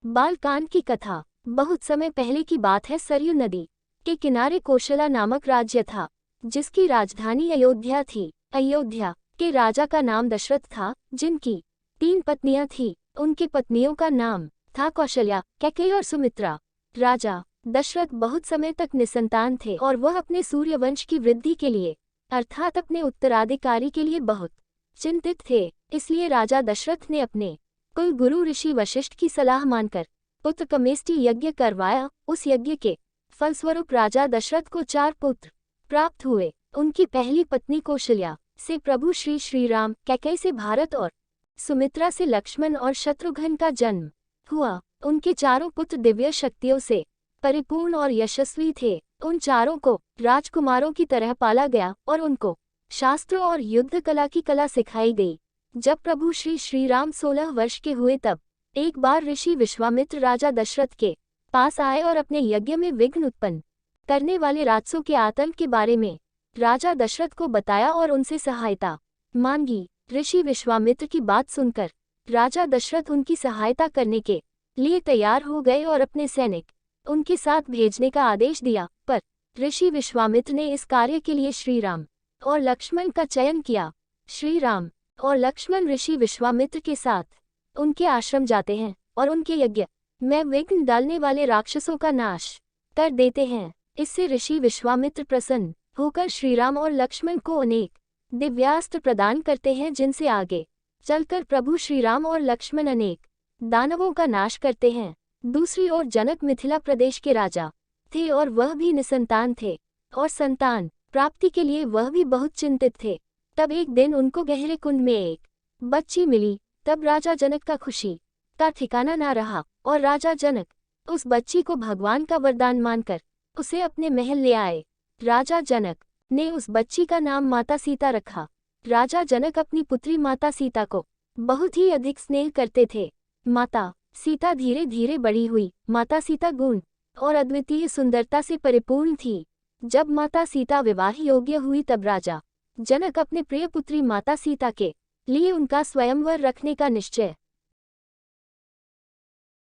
बालकांड की कथा। बहुत समय पहले की बात है। सरयू नदी के किनारे कौशला नामक राज्य था, जिसकी राजधानी अयोध्या थी। अयोध्या के राजा का नाम दशरथ था, जिनकी 3 पत्नियां थीं। उनकी पत्नियों का नाम था कौशल्या, कैकेयी और सुमित्रा। राजा दशरथ बहुत समय तक निसंतान थे और वह अपने सूर्यवंश की वृद्धि के लिए अर्थात अपने उत्तराधिकारी के लिए बहुत चिंतित थे। इसलिए राजा दशरथ ने अपने कुल गुरु ऋषि वशिष्ठ की सलाह मानकर पुत्र कमेष्टि यज्ञ करवाया। उस यज्ञ के फलस्वरूप राजा दशरथ को 4 पुत्र प्राप्त हुए। उनकी पहली पत्नी कौशल्या से प्रभु श्री राम, कैकेयी से भारत और सुमित्रा से लक्ष्मण और शत्रुघ्न का जन्म हुआ। उनके चारों पुत्र दिव्य शक्तियों से परिपूर्ण और यशस्वी थे। उन चारों को राजकुमारों की तरह पाला गया और उनको शास्त्रों और युद्ध कला की कला सिखाई गई। जब प्रभु श्री राम 16 वर्ष के हुए तब एक बार ऋषि विश्वामित्र राजा दशरथ के पास आए और अपने यज्ञ में विघ्न उत्पन्न करने वाले राक्षसों के आतंक के बारे में राजा दशरथ को बताया और उनसे सहायता मांगी। ऋषि विश्वामित्र की बात सुनकर राजा दशरथ उनकी सहायता करने के लिए तैयार हो गए और अपने सैनिक उनके साथ भेजने का आदेश दिया। पर ऋषि विश्वामित्र ने इस कार्य के लिए श्री राम और लक्ष्मण का चयन किया। श्री राम और लक्ष्मण ऋषि विश्वामित्र के साथ उनके आश्रम जाते हैं और उनके यज्ञ में विघ्न डालने वाले राक्षसों का नाश कर देते हैं। इससे ऋषि विश्वामित्र प्रसन्न होकर श्रीराम और लक्ष्मण को अनेक दिव्यास्त्र प्रदान करते हैं, जिनसे आगे चलकर प्रभु श्रीराम और लक्ष्मण अनेक दानवों का नाश करते हैं। दूसरी ओर जनक मिथिला प्रदेश के राजा थे और वह भी निसंतान थे और संतान प्राप्ति के लिए वह भी बहुत चिंतित थे। तब एक दिन उनको गहरे कुंड में एक बच्ची मिली। तब राजा जनक का खुशी का ठिकाना ना रहा और राजा जनक उस बच्ची को भगवान का वरदान मानकर उसे अपने महल ले आए। राजा जनक ने उस बच्ची का नाम माता सीता रखा। राजा जनक अपनी पुत्री माता सीता को बहुत ही अधिक स्नेह करते थे। माता सीता धीरे धीरे बड़ी हुई। माता सीता गुण और अद्वितीय सुंदरता से परिपूर्ण थी। जब माता सीता विवाह योग्य हुई तब राजा जनक अपने प्रिय पुत्री माता सीता के लिए उनका स्वयंवर रखने का निश्चय